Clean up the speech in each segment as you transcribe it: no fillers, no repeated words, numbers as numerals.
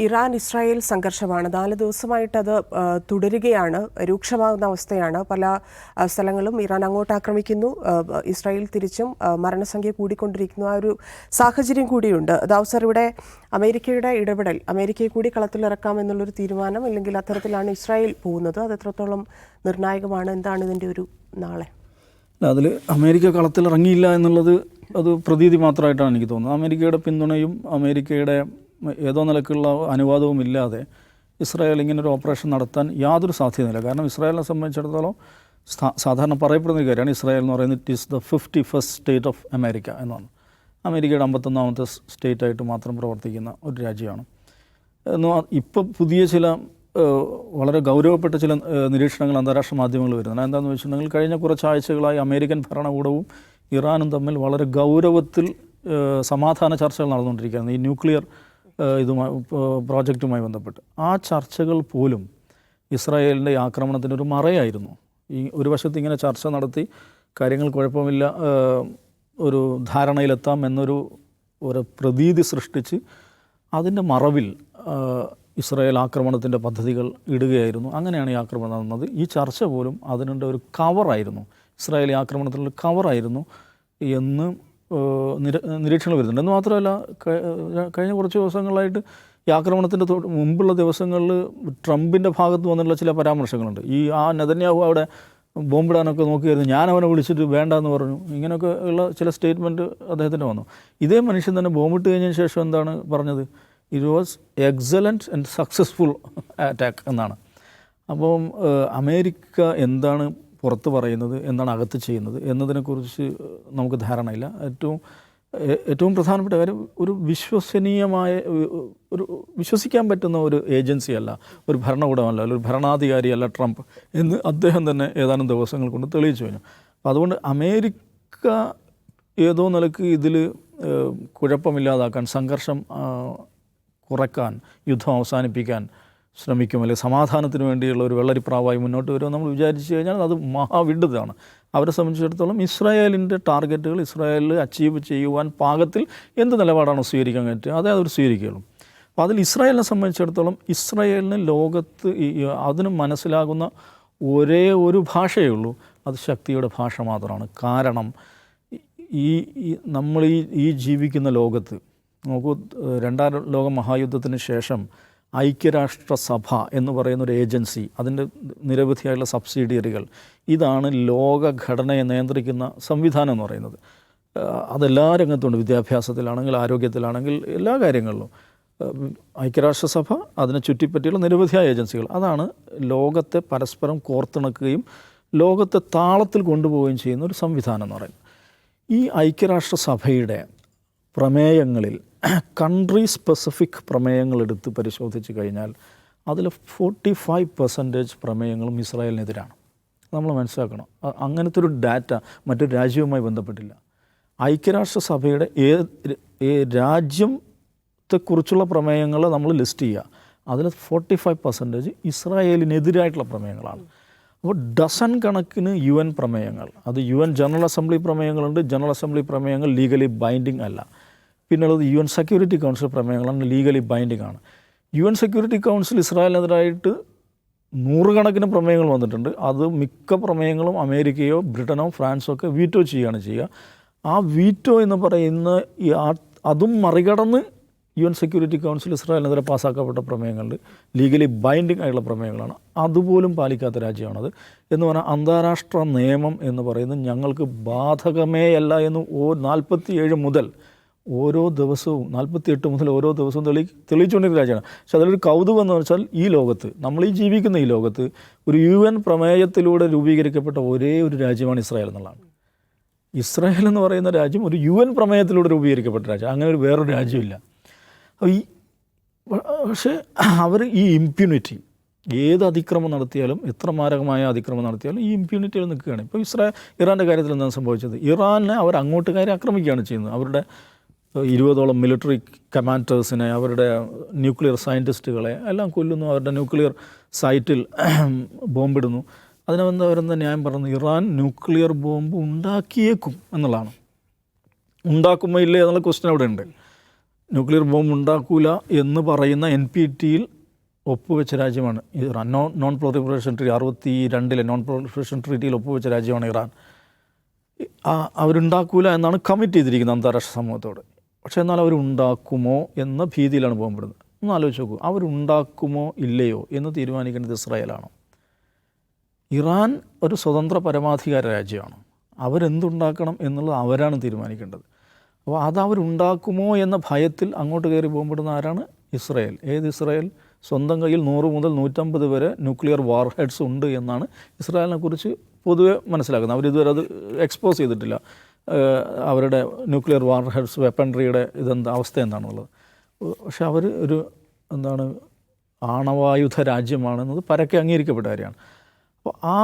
Iran Israel സംഘർഷമാണ്. 4 ദിവസമായിട്ട് അത് തുടരുകയാണ്. രൂക്ഷമാകുന്ന അവസ്ഥയാണ്. പല സ്ഥലങ്ങളും ഇറാൻ അങ്ങോട്ട് ആക്രമിക്കുന്നു, ഇസ്രായേൽ തിരിച്ചും മരണസംഖ്യ കൂടിക്കൊണ്ടിരിക്കുന്നു. ആ ഒരു സാഹചര്യം കൂടിയുണ്ട്. ദാവ് സർ, ഇവിടെ അമേരിക്കയുടെ ഇടപെടൽ, അമേരിക്കയെ കൂടി കളത്തിലിറക്കാം എന്നുള്ളൊരു തീരുമാനം, അല്ലെങ്കിൽ അത്തരത്തിലാണ് ഇസ്രായേൽ പോകുന്നത്. അത് എത്രത്തോളം നിർണായകമാണ്? എന്താണ് ഇതിൻ്റെ ഒരു നാളെ? അതിൽ അമേരിക്ക കളത്തിലിറങ്ങിയില്ല എന്നുള്ളത് അത് പ്രതീതി മാത്രമായിട്ടാണ് എനിക്ക് തോന്നുന്നത്. അമേരിക്കയുടെ പിന്തുണയും അമേരിക്കയുടെ ഏതോ നിലക്കുള്ള അനുവാദവും ഇല്ലാതെ ഇസ്രായേൽ ഇങ്ങനൊരു ഓപ്പറേഷൻ നടത്താൻ യാതൊരു സാധ്യതയില്ല. കാരണം ഇസ്രായേലിനെ സംബന്ധിച്ചിടത്തോളം സാധാരണ പറയപ്പെടുന്ന ഒരു കാര്യമാണ്, ഇസ്രായേൽ എന്ന് പറയുന്നത് it is the 51st state of America എന്നാണ്. അമേരിക്കയുടെ 51ാമത്തെ സ്റ്റേറ്റായിട്ട് മാത്രം പ്രവർത്തിക്കുന്ന ഒരു രാജ്യമാണ്. ഇപ്പോൾ പുതിയ ചില വളരെ ഗൗരവപ്പെട്ട ചില നിരീക്ഷണങ്ങൾ അന്താരാഷ്ട്ര മാധ്യമങ്ങൾ വരുന്നുണ്ട്. എന്താണെന്ന് വെച്ചിട്ടുണ്ടെങ്കിൽ, കഴിഞ്ഞ കുറച്ചാഴ്ചകളായി അമേരിക്കൻ ഭരണകൂടവും ഇറാനും തമ്മിൽ വളരെ ഗൗരവത്തിൽ സമാധാന ചർച്ചകൾ നടന്നുകൊണ്ടിരിക്കുകയാണ് ഈ ന്യൂക്ലിയർ പ്രോജക്റ്റുമായി ബന്ധപ്പെട്ട്. ആ ചർച്ചകൾ പോലും ഇസ്രായേലിൻ്റെ ആക്രമണത്തിൻ്റെ ഒരു മറയായിരുന്നു. ഈ ഒരു വശത്ത് ഇങ്ങനെ ചർച്ച നടത്തി കാര്യങ്ങൾ കുഴപ്പമില്ല, ഒരു ധാരണയിലെത്താം എന്നൊരു പ്രതീതി സൃഷ്ടിച്ച് അതിൻ്റെ മറവിൽ ഇസ്രായേൽ ആക്രമണത്തിൻ്റെ പദ്ധതികൾ ഇടുകയായിരുന്നു. അങ്ങനെയാണ് ഈ ആക്രമണം നടന്നത്. ഈ ചർച്ച പോലും അതിനുള്ള ഒരു കവറായിരുന്നു, ഇസ്രായേലി ആക്രമണത്തിനുള്ള കവറായിരുന്നു എന്ന് നിരീക്ഷണം വരുന്നുണ്ട്. എന്ന് മാത്രമല്ല, കഴിഞ്ഞ കുറച്ച് ദിവസങ്ങളായിട്ട് ഈ ആക്രമണത്തിൻ്റെ മുമ്പുള്ള ദിവസങ്ങളിൽ ട്രംപിൻ്റെ ഭാഗത്ത് വന്നിട്ടുള്ള ചില പരാമർശങ്ങളുണ്ട്. നെതന്യാഹു അവിടെ ബോംബിടാനൊക്കെ നോക്കിയായിരുന്നു, ഞാൻ അവനെ വിളിച്ചിട്ട് വേണ്ടെന്ന് പറഞ്ഞു. ഇങ്ങനെയൊക്കെ ഉള്ള ചില സ്റ്റേറ്റ്മെൻറ്റ് അദ്ദേഹത്തിൻ്റെ വന്നു. ഇതേ മനുഷ്യൻ തന്നെ ബോംബിട്ട് കഴിഞ്ഞതിന് ശേഷം എന്താണ് പറഞ്ഞത്? It was excellent and successful attack എന്നാണ്. അപ്പം അമേരിക്ക എന്താണ് പുറത്ത് പറയുന്നത്, എന്താണ് അകത്ത് ചെയ്യുന്നത് എന്നതിനെക്കുറിച്ച് നമുക്ക് ധാരണയില്ല. ഏറ്റവും പ്രധാനപ്പെട്ട കാര്യം, ഒരു വിശ്വസനീയമായ വിശ്വസിക്കാൻ പറ്റുന്ന ഒരു ഏജൻസിയല്ല, ഒരു ഭരണകൂടമല്ല, ഒരു ഭരണാധികാരിയല്ല ട്രംപ് എന്ന് അദ്ദേഹം തന്നെ ഏതാനും ദിവസങ്ങൾ കൊണ്ട് തെളിയിച്ചു കഴിഞ്ഞു. അപ്പോൾ അതുകൊണ്ട് അമേരിക്ക ഏതോ നിലക്ക് ഇതിൽ കുഴപ്പമില്ലാതാക്കാൻ, സംഘർഷം കുറയ്ക്കാൻ, യുദ്ധം അവസാനിപ്പിക്കാൻ ശ്രമിക്കും, അല്ലെങ്കിൽ സമാധാനത്തിന് വേണ്ടിയുള്ള ഒരു വെള്ളരിപ്രാവായി മുന്നോട്ട് വരുമെന്ന് നമ്മൾ വിചാരിച്ചു കഴിഞ്ഞാൽ അത് മഹാവിഡ്ഢിതമാണ്. അവരെ സംബന്ധിച്ചിടത്തോളം ഇസ്രായേലിൻ്റെ ടാർഗറ്റുകൾ ഇസ്രായേലിൽ അച്ചീവ് ചെയ്യുവാൻ പാകത്തിൽ എന്ത് നിലപാടാണോ സ്വീകരിക്കാൻ പറ്റുക അതേ അവർ സ്വീകരിക്കുകയുള്ളൂ. അപ്പോൾ അതിൽ ഇസ്രായേലിനെ സംബന്ധിച്ചിടത്തോളം ഇസ്രായേലിന് ലോകത്ത് അതിന് മനസ്സിലാകുന്ന ഒരേ ഒരു ഭാഷയേ ഉള്ളൂ, അത് ശക്തിയുടെ ഭാഷ മാത്രമാണ്. കാരണം നമ്മൾ ഈ ജീവിക്കുന്ന ലോകത്ത് നോക്കൂ, 2ാം ലോക മഹായുദ്ധത്തിന് ശേഷം ഐക്യരാഷ്ട്രസഭ എന്ന് പറയുന്നൊരു ഏജൻസി, അതിൻ്റെ നിരവധിയായുള്ള സബ്സിഡിയറികൾ, ഇതാണ് ലോകഘടനയെ നിയന്ത്രിക്കുന്ന സംവിധാനം എന്ന് പറയുന്നത്. അതെല്ലാ രംഗത്തുണ്ട്, വിദ്യാഭ്യാസത്തിലാണെങ്കിൽ, ആരോഗ്യത്തിലാണെങ്കിൽ, എല്ലാ കാര്യങ്ങളിലും. ഐക്യരാഷ്ട്രസഭ, അതിനെ ചുറ്റിപ്പറ്റിയുള്ള നിരവധിയായ ഏജൻസികൾ, അതാണ് ലോകത്തെ പരസ്പരം കോർത്തിണക്കുകയും ലോകത്തെ താളത്തിൽ കൊണ്ടുപോവുകയും ചെയ്യുന്ന ഒരു സംവിധാനം എന്ന് പറയുന്നത്. ഈ ഐക്യരാഷ്ട്രസഭയുടെ പ്രമേയങ്ങളിൽ കൺട്രി സ്പെസിഫിക് പ്രമേയങ്ങൾ എടുത്ത് പരിശോധിച്ച് കഴിഞ്ഞാൽ അതിൽ 45% പ്രമേയങ്ങളും ഇസ്രായേലിനെതിരാണ്. നമ്മൾ മനസ്സിലാക്കണം, അങ്ങനത്തെ ഒരു ഡാറ്റ മറ്റൊരു രാജ്യവുമായി ബന്ധപ്പെട്ടില്ല. ഐക്യരാഷ്ട്രസഭയുടെ രാജ്യത്തെക്കുറിച്ചുള്ള പ്രമേയങ്ങൾ നമ്മൾ ലിസ്റ്റ് ചെയ്യുക, അതിൽ 45% ഇസ്രായേലിനെതിരായിട്ടുള്ള പ്രമേയങ്ങളാണ്. അപ്പോൾ ഡസൻ കണക്കിന് UN പ്രമേയങ്ങൾ, അത് UN ജനറൽ അസംബ്ലി പ്രമേയങ്ങളുണ്ട്. ജനറൽ അസംബ്ലി പ്രമേയങ്ങൾ ലീഗലി ബൈൻഡിങ് അല്ല. പിന്നുള്ളത് UN സെക്യൂരിറ്റി കൗൺസിൽ പ്രമേയങ്ങളാണ്, ലീഗലി ബൈൻഡിങ് ആണ്. UN സെക്യൂരിറ്റി കൗൺസിൽ ഇസ്രായേലിനെതിരായിട്ട് 100 കണക്കിന് പ്രമേയങ്ങൾ വന്നിട്ടുണ്ട്. അത് മിക്ക പ്രമേയങ്ങളും അമേരിക്കയോ ബ്രിട്ടനോ ഫ്രാൻസോ ഒക്കെ വീറ്റോ ചെയ്യുകയാണ് ചെയ്യുക. ആ വീറ്റോ എന്ന് പറയുന്ന അതും മറികടന്ന് UN സെക്യൂരിറ്റി കൗൺസിൽ ഇസ്രായേലിനെതിരെ പാസ്സാക്കപ്പെട്ട പ്രമേയങ്ങളുണ്ട്, ലീഗലി ബൈൻഡിങ് ആയിട്ടുള്ള പ്രമേയങ്ങളാണ്. അതുപോലും പാലിക്കാത്ത രാജ്യമാണത്. എന്ന് പറഞ്ഞാൽ അന്താരാഷ്ട്ര നിയമം എന്ന് പറയുന്നത് ഞങ്ങൾക്ക് ബാധകമേ അല്ല എന്ന് 47 മുതൽ ഓരോ ദിവസവും 48 മുതൽ ഓരോ ദിവസവും തെളിയിച്ചുകൊണ്ടിരിക്കുന്ന രാജ്യമാണ്. പക്ഷെ അതിലൊരു കൗതുകം എന്ന് വെച്ചാൽ, ഈ ലോകത്ത്, നമ്മൾ ഈ ജീവിക്കുന്ന ഈ ലോകത്ത് ഒരു UN പ്രമേയത്തിലൂടെ രൂപീകരിക്കപ്പെട്ട ഒരേ ഒരു രാജ്യമാണ് ഇസ്രായേൽ എന്നുള്ളതാണ്. ഇസ്രായേൽ എന്ന് പറയുന്ന രാജ്യം ഒരു UN പ്രമേയത്തിലൂടെ രൂപീകരിക്കപ്പെട്ട രാജ്യം, അങ്ങനെ ഒരു വേറൊരു രാജ്യമില്ല. പക്ഷേ അവർ ഈ ഇമ്പ്യൂണിറ്റി, ഏത് അതിക്രമം നടത്തിയാലും, എത്ര മാരകമായ അതിക്രമം നടത്തിയാലും ഈ ഇമ്പ്യൂണിറ്റിയിൽ നിൽക്കുകയാണ്. ഇപ്പോൾ ഇറാൻ്റെ കാര്യത്തിൽ എന്താണ് സംഭവിച്ചത്? ഇറാനെ അവർ അങ്ങോട്ട് കയറി ആക്രമിക്കുകയാണ് ചെയ്യുന്നത്. അവരുടെ 20ഓളം മിലിറ്ററി കമാൻഡേഴ്സിനെ, അവരുടെ ന്യൂക്ലിയർ സയൻറ്റിസ്റ്റുകളെ എല്ലാം കൊല്ലുന്നു, അവരുടെ ന്യൂക്ലിയർ സൈറ്റിൽ ബോംബിടുന്നു. അവരെന്താ ന്യായം പറയുന്നത്? ഇറാൻ ന്യൂക്ലിയർ ബോംബ് ഉണ്ടാക്കിയേക്കും എന്നുള്ളതാണ്. ഉണ്ടാക്കുമോ ഇല്ലേ എന്നുള്ള ക്വസ്റ്റ്യൻ അവിടെ ഉണ്ട്. ന്യൂക്ലിയർ ബോംബ് ഉണ്ടാക്കൂല എന്ന് പറയുന്ന NPTയിൽ ഒപ്പുവെച്ച രാജ്യമാണ് Iran. Non proliferation treaty 62 non proliferation ട്രീറ്റിയിൽ ഒപ്പുവെച്ച രാജ്യമാണ് ഇറാൻ. അവരുണ്ടാക്കൂല എന്നാണ് കമ്മിറ്റ് ചെയ്തിരിക്കുന്നത് അന്താരാഷ്ട്ര സമൂഹത്തോട്. പക്ഷേ എന്നാൽ അവരുണ്ടാക്കുമോ എന്ന ഭീതിയിലാണ് ബോംബിടുന്നത്. ഒന്ന് ആലോചിച്ച് നോക്കൂ, അവരുണ്ടാക്കുമോ ഇല്ലയോ എന്ന് തീരുമാനിക്കേണ്ടത് ഇസ്രായേലാണ്. ഇറാൻ ഒരു സ്വതന്ത്ര പരമാധികാര രാജ്യമാണ്. അവരെന്തുണ്ടാക്കണം എന്നുള്ളത് അവരാണ് തീരുമാനിക്കേണ്ടത്. അപ്പോൾ അത് അവരുണ്ടാക്കുമോ എന്ന ഭയത്തിൽ അങ്ങോട്ട് കയറി ബോംബിടുന്ന ആരാണ്? ഇസ്രായേൽ. ഏത് ഇസ്രായേൽ? സ്വന്തം കയ്യിൽ 100 മുതൽ 150 വരെ ന്യൂക്ലിയർ വാർ ഹെഡ്സ് ഉണ്ട് എന്നാണ് ഇസ്രായേലിനെ കുറിച്ച് പൊതുവെ മനസ്സിലാക്കുന്നത്. അവരിതുവരെ അത് എക്സ്പോസ് ചെയ്തിട്ടില്ല. അവരുടെ ന്യൂക്ലിയർ വാർ ഹെഡ്സ് വെപ്പൺട്രിയുടെ അവസ്ഥ എന്താണുള്ളത്. പക്ഷെ അവർ ഒരു ആണവായുധ രാജ്യമാണെന്നത് പരക്കെ അംഗീകരിക്കപ്പെട്ട കാര്യമാണ്. അപ്പോൾ ആ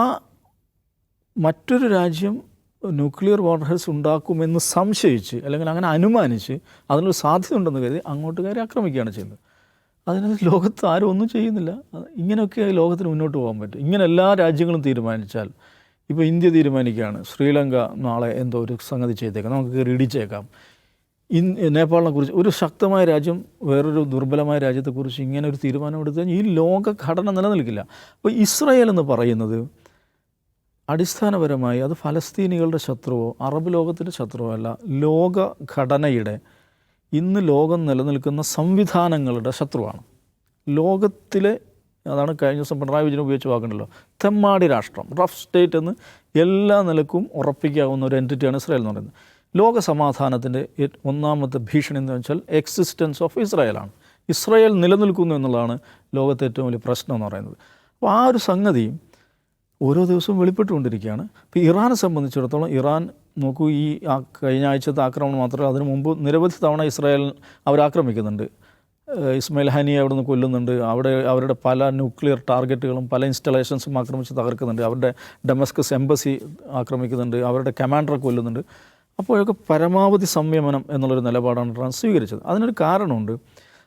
മറ്റൊരു രാജ്യം ന്യൂക്ലിയർ വാർ ഹെഡ്സ് ഉണ്ടാക്കുമെന്ന് സംശയിച്ച് അല്ലെങ്കിൽ അങ്ങനെ അനുമാനിച്ച് അതിനൊരു സാധ്യത ഉണ്ടെന്ന് കരുതി അങ്ങോട്ട് കയറി ആക്രമിക്കുകയാണ് ചെയ്യുന്നത്. അതിനകത്ത് ലോകത്ത് ആരും ഒന്നും ചെയ്യുന്നില്ല. ഇങ്ങനെയൊക്കെ ലോകത്തിന് മുന്നോട്ട് പോകാൻ പറ്റും. ഇങ്ങനെ എല്ലാ രാജ്യങ്ങളും തീരുമാനിച്ചാൽ, ഇപ്പോൾ ഇന്ത്യ തീരുമാനിക്കുകയാണ് ശ്രീലങ്ക നാളെ എന്തോ ഒരു സംഗതി ചെയ്തേക്കാം, നമുക്ക് കയറി ഇടിച്ചേക്കാം. നേപ്പാളിനെ കുറിച്ച് ഒരു ശക്തമായ രാജ്യം വേറൊരു ദുർബലമായ രാജ്യത്തെക്കുറിച്ച് ഇങ്ങനെ ഒരു തീരുമാനം എടുത്തു കഴിഞ്ഞാൽ ഈ ലോകഘടന നിലനിൽക്കില്ല. അപ്പോൾ ഇസ്രായേൽ എന്ന് പറയുന്നത് അടിസ്ഥാനപരമായി അത് ഫലസ്തീനികളുടെ ശത്രുവോ അറബ് ലോകത്തിൻ്റെ ശത്രുവോ അല്ല, ലോകഘടനയുടെ ഇന്ന് ലോകം നിലനിൽക്കുന്ന സംവിധാനങ്ങളുടെ ശത്രുവാണ്. ലോകത്തിലെ, അതാണ് കഴിഞ്ഞ ദിവസം പിണറായി വിജയൻ ഉപയോഗിച്ച് വാക്കുണ്ടല്ലോ, തെമ്മാടി രാഷ്ട്രം, റഫ് സ്റ്റേറ്റ് എന്ന് എല്ലാ നിലക്കും ഉറപ്പിക്കാവുന്ന ഒരു എൻറ്റിറ്റിയാണ് ഇസ്രായേൽ എന്ന് പറയുന്നത്. ലോക സമാധാനത്തിൻ്റെ ഒന്നാമത്തെ ഭീഷണി എന്ന് വെച്ചാൽ എക്സിസ്റ്റൻസ് ഓഫ് ഇസ്രായേലാണ്. ഇസ്രായേൽ നിലനിൽക്കുന്നു എന്നുള്ളതാണ് ലോകത്തെ ഏറ്റവും വലിയ പ്രശ്നം എന്ന് പറയുന്നത്. അപ്പോൾ ആ ഒരു സംഗതി ഓരോ ദിവസവും വെളിപ്പെട്ടുകൊണ്ടിരിക്കുകയാണ്. ഇപ്പോൾ ഇറാനെ സംബന്ധിച്ചിടത്തോളം, ഇറാൻ നോക്കൂ, ഈ കഴിഞ്ഞ ആഴ്ചത്തെ ആക്രമണം മാത്രമല്ല, അതിനു മുമ്പ് നിരവധി തവണ ഇസ്രായേൽ അവരാക്രമിക്കുന്നുണ്ട്. ഇസ്മായിൽ ഹാനിയെ അവിടെ നിന്ന് കൊല്ലുന്നുണ്ട്. അവരുടെ പല ന്യൂക്ലിയർ ടാർഗറ്റുകളും പല ഇൻസ്റ്റലേഷൻസും ആക്രമിച്ച് തകർക്കുന്നുണ്ട്. അവരുടെ ഡെമസ്കസ് എംബസി ആക്രമിക്കുന്നുണ്ട്. അവരുടെ കമാൻഡറെ കൊല്ലുന്നുണ്ട്. അപ്പോഴൊക്കെ പരമാവധി സംയമനം എന്നുള്ളൊരു നിലപാടാണ് ഇറാൻ സ്വീകരിച്ചത്. അതിനൊരു കാരണമുണ്ട്.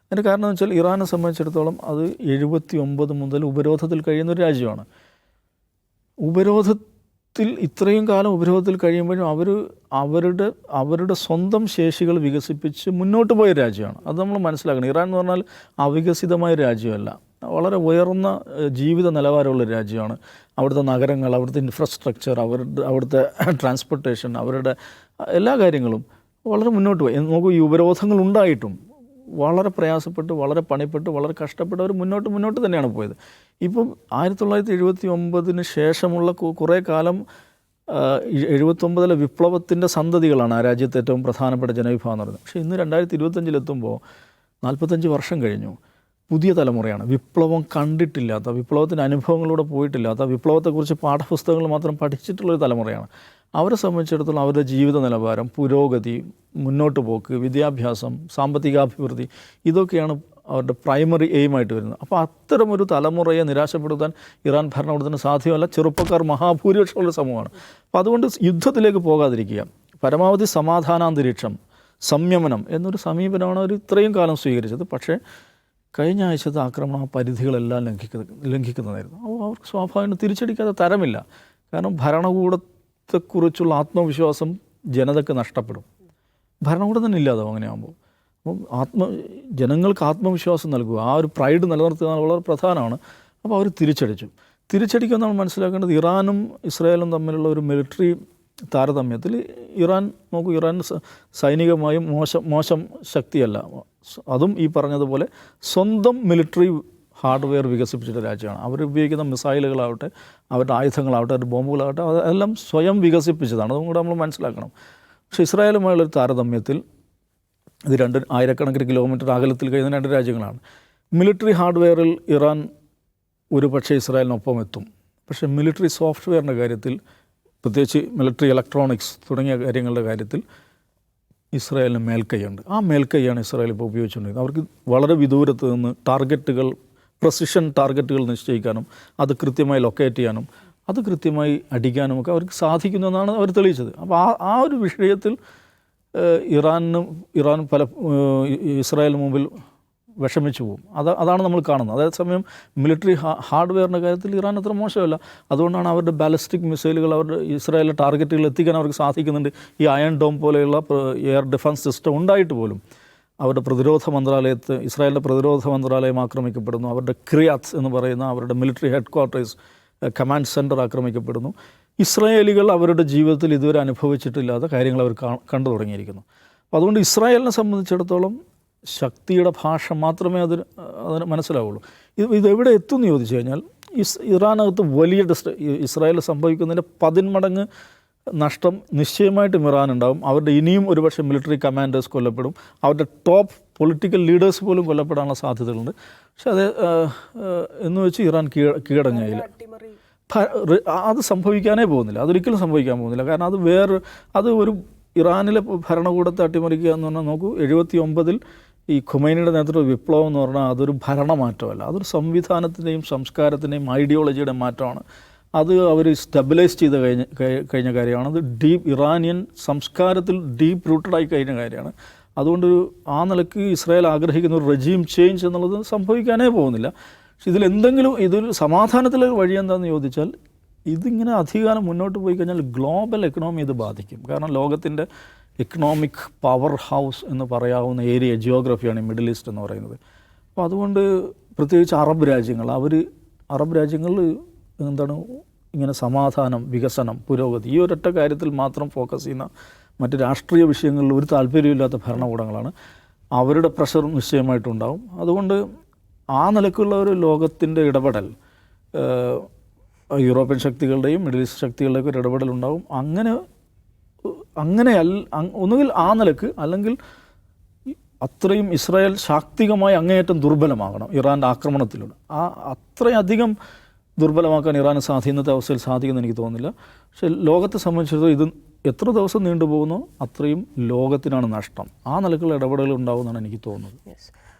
അതിൻ്റെ കാരണം എന്ന് വെച്ചാൽ ഇറാനെ സംബന്ധിച്ചിടത്തോളം അത് 79 മുതൽ ഉപരോധത്തിൽ കഴിയുന്നൊരു രാജ്യമാണ്. ഉപരോധത്തിൽ ഇത്രയും കാലം ഉപരോധത്തിൽ കഴിയുമ്പോഴും അവരുടെ സ്വന്തം ശേഷികൾ വികസിപ്പിച്ച് മുന്നോട്ട് പോയ രാജ്യമാണ്. അത് നമ്മൾ മനസ്സിലാക്കണം. ഇറാൻ എന്ന് പറഞ്ഞാൽ അവികസിതമായ രാജ്യമല്ല, വളരെ ഉയർന്ന ജീവിത നിലവാരമുള്ള രാജ്യമാണ്. അവിടുത്തെ നഗരങ്ങൾ, അവിടുത്തെ ഇൻഫ്രാസ്ട്രക്ചർ, അവിടുത്തെ ട്രാൻസ്പോർട്ടേഷൻ, അവരുടെ എല്ലാ കാര്യങ്ങളും വളരെ മുന്നോട്ട് പോയി. നോക്കൂ, ഈ ഉപരോധങ്ങൾ ഉണ്ടായിട്ടും വളരെ പ്രയാസപ്പെട്ട്, വളരെ പണിപ്പെട്ട്, വളരെ കഷ്ടപ്പെട്ട് അവർ മുന്നോട്ട് തന്നെയാണ് പോയത്. ഇപ്പം 1979 ശേഷമുള്ള കുറേ കാലം 79 വിപ്ലവത്തിൻ്റെ സന്തതികളാണ് ആ രാജ്യത്തെ ഏറ്റവും പ്രധാനപ്പെട്ട ജനവിഭാഗം എന്ന് പറയുന്നത്. പക്ഷേ ഇന്ന് 2025 45 വർഷം കഴിഞ്ഞു. പുതിയ തലമുറയാണ്, വിപ്ലവം കണ്ടിട്ടില്ലാത്ത, വിപ്ലവത്തിൻ്റെ അനുഭവങ്ങളിലൂടെ പോയിട്ടില്ലാത്ത, വിപ്ലവത്തെക്കുറിച്ച് പാഠപുസ്തകങ്ങൾ മാത്രം പഠിച്ചിട്ടുള്ളൊരു തലമുറയാണ്. അവരെ സംബന്ധിച്ചിടത്തോളം അവരുടെ ജീവിത നിലവാരം, പുരോഗതി, മുന്നോട്ട് പോക്ക്, വിദ്യാഭ്യാസം, സാമ്പത്തികാഭിവൃദ്ധി, ഇതൊക്കെയാണ് അവരുടെ പ്രൈമറി എയിമായിട്ട് വരുന്നത്. അപ്പോൾ അത്തരമൊരു തലമുറയെ നിരാശപ്പെടുത്താൻ ഇറാൻ ഭരണകൂടത്തിന് സാധ്യമല്ല. ചെറുപ്പക്കാർ മഹാഭൂരിപക്ഷമുള്ള സമൂഹമാണ്. അപ്പോൾ അതുകൊണ്ട് യുദ്ധത്തിലേക്ക് പോകാതിരിക്കുക, പരമാവധി സമാധാനാന്തരീക്ഷം, സംയമനം എന്നൊരു സമീപനമാണ് അവർ ഇത്രയും കാലം സ്വീകരിച്ചത്. പക്ഷേ കഴിഞ്ഞ ആഴ്ചത്തെ ആക്രമണം ആ പരിധികളെല്ലാം ലംഘിക്കുന്നതായിരുന്നു. അപ്പോൾ അവർക്ക് സ്വാഭാവികം തിരിച്ചടിക്കാതെ തരമില്ല. കാരണം ഭരണകൂടത്തെക്കുറിച്ചുള്ള ആത്മവിശ്വാസം ജനതയ്ക്ക് നഷ്ടപ്പെടും. ഭരണകൂടം തന്നെ ഇല്ലാതാവും അങ്ങനെയാകുമ്പോൾ. അപ്പം ജനങ്ങൾക്ക് ആത്മവിശ്വാസം നൽകുക, ആ ഒരു പ്രൈഡ് നിലനിർത്തുക വളരെ പ്രധാനമാണ്. അപ്പോൾ അവർ തിരിച്ചടിക്കാൻ നമ്മൾ മനസ്സിലാക്കേണ്ടത് ഇറാനും ഇസ്രായേലും തമ്മിലുള്ള ഒരു മിലിറ്ററി താരതമ്യത്തിൽ ഇറാൻ സൈനികമായും മോശം ശക്തിയല്ല. അതും ഈ പറഞ്ഞതുപോലെ സ്വന്തം മിലിറ്ററി ഹാർഡ്വെയർ വികസിപ്പിച്ചിട്ട രാജ്യമാണ്. അവർ ഉപയോഗിക്കുന്ന മിസൈലുകളാവട്ടെ, അവരുടെ ആയുധങ്ങളാവട്ടെ, അവരുടെ ബോംബുകളാവട്ടെ, അതെല്ലാം സ്വയം വികസിപ്പിച്ചതാണ്. അതും കൂടെ നമ്മൾ മനസ്സിലാക്കണം. പക്ഷേ ഇസ്രായേലുമായുള്ളൊരു താരതമ്യത്തിൽ ഇത് ആയിരക്കണക്കിന് കിലോമീറ്റർ അകലത്തിൽ കഴിയുന്ന രണ്ട് രാജ്യങ്ങളാണ്. മിലിറ്ററി ഹാർഡ്വെയറിൽ ഇറാൻ ഒരു പക്ഷേ ഇസ്രായേലിനൊപ്പം എത്തും. പക്ഷേ മിലിറ്ററി സോഫ്റ്റ്വെയറിൻ്റെ കാര്യത്തിൽ, പ്രത്യേകിച്ച് മിലിറ്ററി ഇലക്ട്രോണിക്സ് തുടങ്ങിയ കാര്യങ്ങളുടെ കാര്യത്തിൽ ഇസ്രായേലിന് മേൽക്കൈയുണ്ട്. ആ മേൽക്കൈയാണ് ഇസ്രായേൽ ഇപ്പോൾ ഉപയോഗിച്ചുകൊണ്ടിരിക്കുന്നത്. അവർക്ക് വളരെ വിദൂരത്ത് നിന്ന് പ്രസിഷൻ ടാർഗറ്റുകൾ നിശ്ചയിക്കാനും അത് കൃത്യമായി ലൊക്കേറ്റ് ചെയ്യാനും അത് കൃത്യമായി അടിക്കാനും ഒക്കെ അവർക്ക് സാധിക്കുമെന്നാണ് അവർ തെളിയിച്ചത്. അപ്പോൾ ആ ഒരു വിഷയത്തിൽ ഇറാൻ ഇസ്രായേലിന് മുമ്പിൽ വിഷമിച്ചു പോകും. അതാണ് നമ്മൾ കാണുന്നത്. അതേസമയം മിലിറ്ററി ഹാർഡ്വെയറിൻ്റെ കാര്യത്തിൽ ഇറാൻ അത്ര മോശമല്ല. അതുകൊണ്ടാണ് അവരുടെ ബാലിസ്റ്റിക് മിസൈലുകൾ അവരുടെ ഇസ്രായേലിലെ ടാർഗറ്റുകൾ എത്തിക്കാൻ അവർക്ക് സാധിക്കുന്നുണ്ട്. ഈ അയൺ ഡോം പോലെയുള്ള എയർ ഡിഫൻസ് സിസ്റ്റം ഉണ്ടായിട്ട് പോലും. അവരുടെ പ്രതിരോധ മന്ത്രാലയത്ത് ഇസ്രായേലിൻ്റെ പ്രതിരോധ മന്ത്രാലയം ആക്രമിക്കപ്പെടുന്നു. അവരുടെ ക്രിയാത്ത് എന്ന് പറയുന്ന അവരുടെ military headquarters command centre ആക്രമിക്കപ്പെടുന്നു. ഇസ്രായേലികൾ അവരുടെ ജീവിതത്തിൽ ഇതുവരെ അനുഭവിച്ചിട്ടില്ലാത്ത കാര്യങ്ങൾ അവർ കണ്ടു തുടങ്ങിയിരിക്കുന്നു. അപ്പോൾ അതുകൊണ്ട് ഇസ്രായേലിനെ സംബന്ധിച്ചിടത്തോളം ശക്തിയുടെ ഭാഷ മാത്രമേ അതിന് മനസ്സിലാവുള്ളൂ. ഇതെവിടെ എത്തുമെന്ന് ചോദിച്ചു കഴിഞ്ഞാൽ ഇറാനകത്ത് വലിയ ഇസ്രായേൽ സംഭവിക്കുന്നതിൻ്റെ 10 മടങ്ങ് നഷ്ടം നിശ്ചയമായിട്ടും ഇറാനുണ്ടാകും. അവരുടെ ഇനിയും ഒരുപക്ഷെ മിലിറ്ററി കമാൻഡേഴ്സ് കൊല്ലപ്പെടും. അവരുടെ ടോപ്പ് പൊളിറ്റിക്കൽ ലീഡേഴ്സ് പോലും കൊല്ലപ്പെടാനുള്ള സാധ്യതകളുണ്ട്. പക്ഷെ അത് എന്ന് വെച്ച് ഇറാൻ കീഴടങ്ങിയില്ല. അത് സംഭവിക്കാനേ പോകുന്നില്ല. അതൊരിക്കലും സംഭവിക്കാൻ പോകുന്നില്ല. കാരണം അത് ഒരു ഇറാനിലെ ഭരണകൂടത്തെ അട്ടിമറിക്കുക എന്ന് പറഞ്ഞാൽ നോക്കൂ, 79 ഈ ഖുമൈനിയുടെ നേതൃത്വ വിപ്ലവം എന്ന് പറഞ്ഞാൽ അതൊരു ഭരണമാറ്റമല്ല, അതൊരു സംവിധാനത്തിൻ്റെയും സംസ്കാരത്തിൻ്റെയും ഐഡിയോളജിയുടെ മാറ്റമാണ്. അത് അവർ സ്റ്റെബിലൈസ് ചെയ്ത് കഴിഞ്ഞ കാര്യമാണ്. അത് ഡീപ്പ് ഇറാനിയൻ സംസ്കാരത്തിൽ ഡീപ്പ് റൂട്ടഡായി കഴിഞ്ഞ കാര്യമാണ്. അതുകൊണ്ട് ആ നിലയ്ക്ക് ഇസ്രായേൽ ആഗ്രഹിക്കുന്ന ഒരു റെജീം ചേഞ്ച് എന്നുള്ളത് സംഭവിക്കാനേ പോകുന്നില്ല. പക്ഷെ ഇതൊരു സമാധാനത്തിലൊരു വഴി എന്താണെന്ന് ചോദിച്ചാൽ, ഇതിങ്ങനെ അധികാരം മുന്നോട്ട് പോയി കഴിഞ്ഞാൽ ഗ്ലോബൽ എക്കണോമി ഇത് ബാധിക്കും. കാരണം ലോകത്തിൻ്റെ എക്കണോമിക് പവർ ഹൗസ് എന്ന് പറയാവുന്ന ഏരിയ ജിയോഗ്രഫിയാണ് ഈ മിഡിൽ ഈസ്റ്റ് എന്ന് പറയുന്നത്. അപ്പോൾ അതുകൊണ്ട് പ്രത്യേകിച്ച് അറബ് രാജ്യങ്ങളിൽ ഇങ്ങനെ സമാധാനം, വികസനം, പുരോഗതി ഈ ഒരൊറ്റ കാര്യത്തിൽ മാത്രം ഫോക്കസ് ചെയ്യുന്ന മറ്റ് രാഷ്ട്രീയ വിഷയങ്ങളിൽ ഒരു താല്പര്യമില്ലാത്ത ഭരണകൂടങ്ങളാണ്. അവരുടെ പ്രഷർ നിശ്ചയമായിട്ടുണ്ടാവും. അതുകൊണ്ട് ആ നിലക്കുള്ള ഒരു ലോകത്തിൻ്റെ ഇടപെടൽ, യൂറോപ്യൻ ശക്തികളുടെയും മിഡിൽ ഈസ്റ്റ് ശക്തികളുടെയൊക്കെ ഒരു ഇടപെടലുണ്ടാവും. ഒന്നുകിൽ ആ നിലക്ക്, അല്ലെങ്കിൽ അത്രയും ഇസ്രായേൽ ശാക്തികമായി അങ്ങേയറ്റം ദുർബലമാകണം ഇറാൻ്റെ ആക്രമണത്തിലൂടെ. അത്രയധികം ദുർബലമാക്കാൻ ഇറാന് ഇന്നത്തെ അവസ്ഥയിൽ സാധിക്കുമെന്ന് എനിക്ക് തോന്നുന്നില്ല. പക്ഷേ ലോകത്തെ സംബന്ധിച്ചിടത്തോളം ഇത് എത്ര ദിവസം നീണ്ടുപോകുന്നോ അത്രയും ലോകത്തിനാണ് നഷ്ടം. ആ നിലക്കുള്ള ഇടപെടലുകൾ ഉണ്ടാവുമെന്നാണ് എനിക്ക് തോന്നുന്നത്.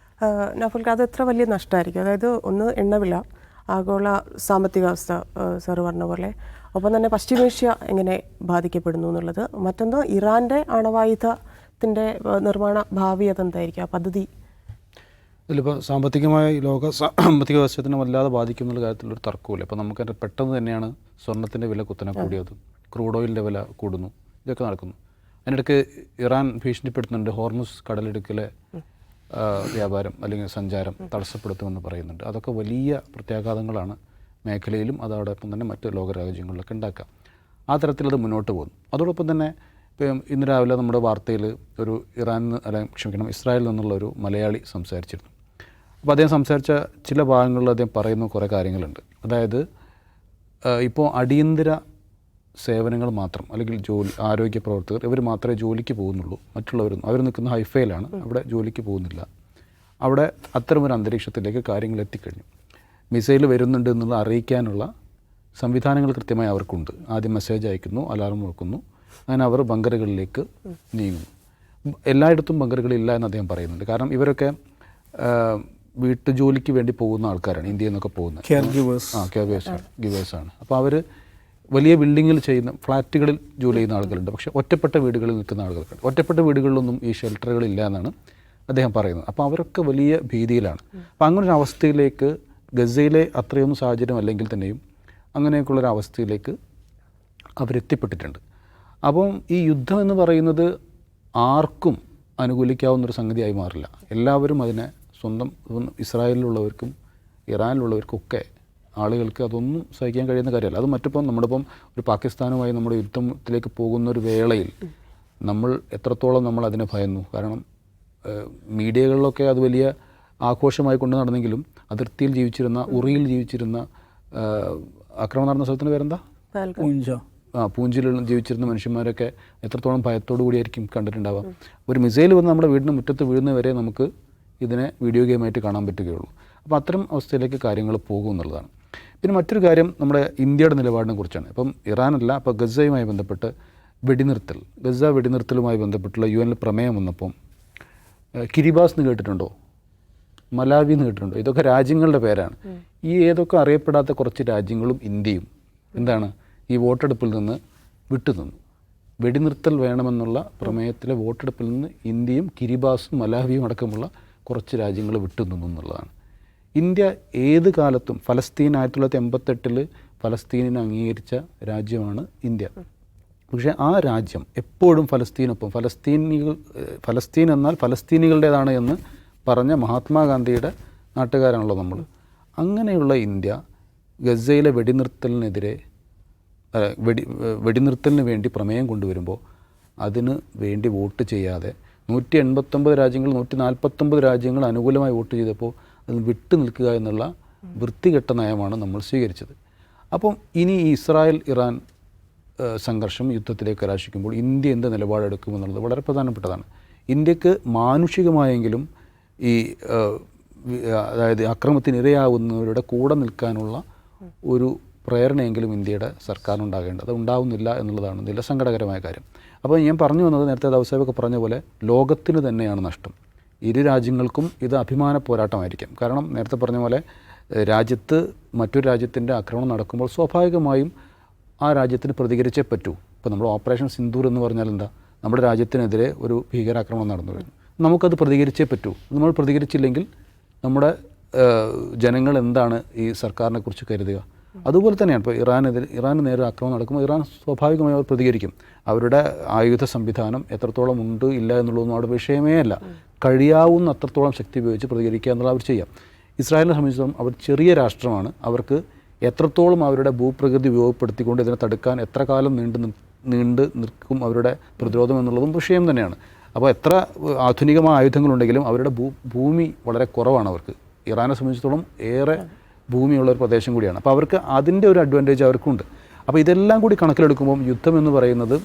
നൗഫൽക്ക്, അത് എത്ര വലിയ നഷ്ടമായിരിക്കും? അതായത് ഒന്ന് എണ്ണവില, ആഗോള സാമ്പത്തിക അവസ്ഥ സാറ് പറഞ്ഞ പോലെ, ഒപ്പം തന്നെ പശ്ചിമേഷ്യ എങ്ങനെ ബാധിക്കപ്പെടുന്നു എന്നുള്ളത്, മറ്റൊന്ന് ഇറാൻ്റെ അണവായുധത്തിൻ്റെ നിർമ്മാണ ഭാവി അതെന്തായിരിക്കും, ആ പദ്ധതി? ഇതിലിപ്പോൾ സാമ്പത്തികമായി ലോക സാമ്പത്തിക വ്യവസ്ഥത്തിനെ വല്ലാതെ ബാധിക്കും എന്നുള്ള കാര്യത്തിലൊരു തർക്കമില്ല. ഇപ്പോൾ നമുക്ക് പെട്ടെന്ന് തന്നെയാണ് സ്വർണ്ണത്തിൻ്റെ വില കുത്തനെ കൂടിയത്, ക്രൂഡ് ഓയിലിൻ്റെ വില കൂടുന്നു, ഇതൊക്കെ നടക്കുന്നു. അതിനിടയ്ക്ക് ഇറാൻ ഭീഷണിപ്പെടുത്തുന്നുണ്ട് ഹോർമുസ് കടലിടുക്കിലെ വ്യാപാരം അല്ലെങ്കിൽ സഞ്ചാരം തടസ്സപ്പെടുത്തുമെന്ന് പറയുന്നുണ്ട്. അതൊക്കെ വലിയ പ്രത്യാഘാതങ്ങളാണ് മേഖലയിലും അതോടൊപ്പം തന്നെ മറ്റ് ലോകരാജ്യങ്ങളിലൊക്കെ ഉണ്ടാക്കാം. ആ തരത്തിലത് മുന്നോട്ട് പോകുന്നു. അതോടൊപ്പം തന്നെ ഇപ്പം ഇന്ന് രാവിലെ നമ്മുടെ വാർത്തയിൽ ഒരു ഇസ്രായേലിൽ നിന്നുള്ളൊരു മലയാളി സംസാരിച്ചിരുന്നു. അപ്പോൾ അദ്ദേഹം സംസാരിച്ച ചില ഭാഗങ്ങളിൽ അദ്ദേഹം പറയുന്ന കുറേ കാര്യങ്ങളുണ്ട്. അതായത് ഇപ്പോൾ അടിയന്തര സേവനങ്ങൾ മാത്രം, അല്ലെങ്കിൽ ആരോഗ്യ പ്രവർത്തകർ ഇവർ മാത്രമേ ജോലിക്ക് പോകുന്നുള്ളൂ. മറ്റുള്ളവരൊന്നും, അവർ നിൽക്കുന്ന ഹൈഫയിലാണ്, അവിടെ ജോലിക്ക് പോകുന്നില്ല. അവിടെ അത്തരമൊരു അന്തരീക്ഷത്തിലേക്ക് കാര്യങ്ങൾ എത്തിക്കഴിഞ്ഞു. മിസൈൽ വരുന്നുണ്ട് എന്നുള്ള അറിയിക്കാനുള്ള സംവിധാനങ്ങൾ കൃത്യമായി അവർക്കുണ്ട്. ആദ്യം മെസ്സേജ് അയക്കുന്നു, അലാറം മുഴക്കുന്നു, അങ്ങനെ അവർ ബങ്കറുകളിലേക്ക് നീങ്ങുന്നു. എല്ലായിടത്തും ബങ്കറുകളില്ല എന്ന് അദ്ദേഹം പറയുന്നുണ്ട്. കാരണം ഇവരൊക്കെ വീട്ടുജോലിക്ക് വേണ്ടി പോകുന്ന ആൾക്കാരാണ്, ഇന്ത്യയിൽ നിന്നൊക്കെ പോകുന്നത് ഗിവേഴ്സാണ്. അപ്പോൾ അവർ വലിയ ബിൽഡിങ്ങിൽ ചെയ്യുന്ന ഫ്ലാറ്റുകളിൽ ജോലി ചെയ്യുന്ന ആളുകളുണ്ട്. പക്ഷേ ഒറ്റപ്പെട്ട വീടുകളിൽ നിൽക്കുന്ന ആളുകൾക്ക്, ഒറ്റപ്പെട്ട വീടുകളിലൊന്നും ഈ ഷെൽട്ടറുകളില്ല എന്നാണ് അദ്ദേഹം പറയുന്നത്. അപ്പോൾ അവരൊക്കെ വലിയ ഭീതിയിലാണ്. അപ്പോൾ അങ്ങനൊരു അവസ്ഥയിലേക്ക് ഗസയിലെ അത്രയൊന്നും സാഹചര്യം അല്ലെങ്കിൽ തന്നെയും അങ്ങനെയൊക്കെയുള്ളൊരു അവസ്ഥയിലേക്ക് അവരെത്തിപ്പെട്ടിട്ടുണ്ട്. അപ്പം ഈ യുദ്ധം എന്ന് പറയുന്നത് ആർക്കും അനുകൂലിക്കാവുന്നൊരു സംഗതിയായി മാറില്ല. എല്ലാവരും അതിനെ സ്വന്തം, ഇസ്രായേലിലുള്ളവർക്കും ഇറാനിലുള്ളവർക്കൊക്കെ ആളുകൾക്ക് അതൊന്നും സഹിക്കാൻ കഴിയുന്ന കാര്യമല്ല. അത് മറ്റിപ്പം നമ്മളിപ്പം ഒരു പാകിസ്ഥാനുമായി നമ്മുടെ യുദ്ധത്തിലേക്ക് പോകുന്ന ഒരു വേളയിൽ നമ്മൾ എത്രത്തോളം നമ്മൾ അതിനെ ഭയന്നു. കാരണം മീഡിയകളിലൊക്കെ അത് വലിയ ആഘോഷമായി കൊണ്ട് നടന്നെങ്കിലും അതിർത്തിയിൽ ജീവിച്ചിരുന്ന, ഉറിയിൽ ജീവിച്ചിരുന്ന, ആക്രമണം നടന്ന സ്ഥലത്തിൻ്റെ പേരെന്താ, പൂഞ്ചിൽ ജീവിച്ചിരുന്ന മനുഷ്യന്മാരൊക്കെ എത്രത്തോളം ഭയത്തോടു കൂടിയായിരിക്കും കണ്ടിട്ടുണ്ടാവാം. ഒരു മിസൈൽ വന്ന് നമ്മുടെ വീടിന് മുറ്റത്ത് വീഴുന്നവരെ നമുക്ക് ഇതിനെ വീഡിയോ ഗെയിമായിട്ട് കാണാൻ പറ്റുകയുള്ളൂ. അപ്പോൾ അത്തരം അവസ്ഥയിലേക്ക് കാര്യങ്ങൾ പോകും എന്നുള്ളതാണ്. പിന്നെ മറ്റൊരു കാര്യം നമ്മുടെ ഇന്ത്യയുടെ നിലപാടിനെ കുറിച്ചാണ്. ഇപ്പം ഇറാനല്ല, അപ്പോൾ ഗസയുമായി ബന്ധപ്പെട്ട് ഗസ വെടിനിർത്തലുമായി ബന്ധപ്പെട്ടുള്ള UN പ്രമേയം വന്നപ്പം കിരിബാസ് എന്ന് കേട്ടിട്ടുണ്ടോ, മലാവി എന്ന് കേട്ടിട്ടുണ്ടോ? ഇതൊക്കെ രാജ്യങ്ങളുടെ പേരാണ്. ഈ ഏതൊക്കെ അറിയപ്പെടാത്ത കുറച്ച് രാജ്യങ്ങളും ഇന്ത്യയും എന്താണ് ഈ വോട്ടെടുപ്പിൽ നിന്ന് വിട്ടുനിന്നു. വെടിനിർത്തൽ വേണമെന്നുള്ള പ്രമേയത്തിലെ വോട്ടെടുപ്പിൽ നിന്ന് ഇന്ത്യയും കിരിബാസും മലാവിയും അടക്കമുള്ള കുറച്ച് രാജ്യങ്ങൾ വിട്ടുനിന്നു എന്നുള്ളതാണ്. ഇന്ത്യ ഏത് കാലത്തും ഫലസ്തീൻ 1988 ഫലസ്തീനിനെ അംഗീകരിച്ച രാജ്യമാണ് ഇന്ത്യ. പക്ഷേ ആ രാജ്യം എപ്പോഴും ഫലസ്തീനൊപ്പം, ഫലസ്തീൻ എന്നാൽ ഫലസ്തീനികളുടേതാണ് എന്ന് പറഞ്ഞ മഹാത്മാഗാന്ധിയുടെ നാട്ടുകാരാണല്ലോ നമ്മൾ. അങ്ങനെയുള്ള ഇന്ത്യ ഗസയിലെ വെടിനിർത്തലിന് വേണ്ടി പ്രമേയം കൊണ്ടുവരുമ്പോൾ അതിന് വേണ്ടി വോട്ട് ചെയ്യാതെ 189 രാജ്യങ്ങൾ 149 രാജ്യങ്ങൾ അനുകൂലമായി വോട്ട് ചെയ്തപ്പോൾ അതിന് വിട്ടു നിൽക്കുക എന്നുള്ള വൃത്തികെട്ട നയമാണ് നമ്മൾ സ്വീകരിച്ചത്. അപ്പം ഇനി ഈ ഇസ്രായേൽ ഇറാൻ സംഘർഷം യുദ്ധത്തിലേക്ക് കലാശിക്കുമ്പോൾ ഇന്ത്യ എന്ത് നിലപാടെടുക്കുമെന്നുള്ളത് വളരെ പ്രധാനപ്പെട്ടതാണ്. ഇന്ത്യക്ക് മാനുഷികമായെങ്കിലും ഈ അതായത് അക്രമത്തിനിരയാവുന്നവരുടെ കൂടെ നിൽക്കാനുള്ള ഒരു പ്രേരണയെങ്കിലും ഇന്ത്യയുടെ സർക്കാരിനുണ്ടാകേണ്ടത്, അത് ഉണ്ടാവുന്നില്ല എന്നുള്ളതാണ് ഇതിലെ സങ്കടകരമായ കാര്യം. അപ്പോൾ ഞാൻ പറഞ്ഞു വന്നത്, നേരത്തെ ദൗസാബൊക്കെ പറഞ്ഞ പോലെ ലോകത്തിന് തന്നെയാണ് നഷ്ടം. ഇരു രാജ്യങ്ങൾക്കും ഇത് അഭിമാന പോരാട്ടമായിരിക്കും. കാരണം നേരത്തെ പറഞ്ഞ പോലെ രാജ്യത്ത് മറ്റൊരു രാജ്യത്തിൻ്റെ ആക്രമണം നടക്കുമ്പോൾ സ്വാഭാവികമായും ആ രാജ്യത്തിന് പ്രതികരിച്ചേ പറ്റൂ. ഇപ്പോൾ നമ്മൾ ഓപ്പറേഷൻ സിന്ദൂർ എന്ന് പറഞ്ഞാൽ എന്താ, നമ്മുടെ രാജ്യത്തിനെതിരെ ഒരു ഭീകരാക്രമണം നടന്നു വരുന്നു, നമുക്കത് പ്രതികരിച്ചേ പറ്റൂ. നമ്മൾ പ്രതികരിച്ചില്ലെങ്കിൽ നമ്മുടെ ജനങ്ങൾ എന്താണ് ഈ സർക്കാരിനെ കുറിച്ച് കരുതുക? അതുപോലെ തന്നെയാണ് ഇപ്പോൾ ഇറാന് നേരെ ആക്രമണം നടക്കുമ്പോൾ ഇറാൻ സ്വാഭാവികമായി അവർ പ്രതികരിക്കും. അവരുടെ ആയുധ സംവിധാനം എത്രത്തോളം ഉണ്ട് ഇല്ല എന്നുള്ളതൊന്നും അവിടെ വിഷയമേ അല്ല. കഴിയാവുന്ന അത്രത്തോളം ശക്തി ഉപയോഗിച്ച് പ്രതികരിക്കുക എന്നുള്ള അവർ ചെയ്യാം. ഇസ്രായേലിനെ സംബന്ധിച്ചിടത്തോളം അവർ ചെറിയ രാഷ്ട്രമാണ്. അവർക്ക് എത്രത്തോളം അവരുടെ ഭൂപ്രകൃതി ഉപയോഗപ്പെടുത്തിക്കൊണ്ട് ഇതിനെ തടുക്കാൻ എത്ര കാലം നീണ്ടു നിൽക്കും അവരുടെ പ്രതിരോധം എന്നുള്ളതും വിഷയം തന്നെയാണ്. അപ്പോൾ എത്ര ആധുനികമായ ആയുധങ്ങളുണ്ടെങ്കിലും അവരുടെ ഭൂമി വളരെ കുറവാണ് അവർക്ക്. ഇറാനെ സംബന്ധിച്ചിടത്തോളം ഏറെ ഭൂമിയുള്ള ഒരു പ്രദേശം കൂടിയാണ്. അപ്പോൾ അവർക്ക് അതിൻ്റെ ഒരു അഡ്വാൻറ്റേജ് അവർക്കുണ്ട്. അപ്പോൾ ഇതെല്ലാം കൂടി കണക്കിലെടുക്കുമ്പം യുദ്ധം എന്ന് പറയുന്നത്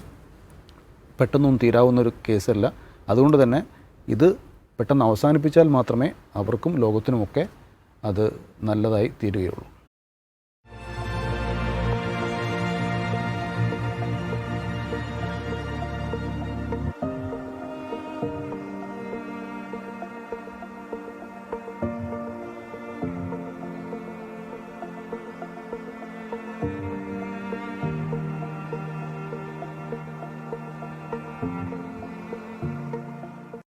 പെട്ടെന്നൊന്നും തീരാവുന്നൊരു കേസല്ല. അതുകൊണ്ട് തന്നെ ഇത് പെട്ടെന്ന് അവസാനിപ്പിച്ചാൽ മാത്രമേ അവർക്കും ലോകത്തിനുമൊക്കെ അത് നല്ലതായി തീരുകയുള്ളൂ.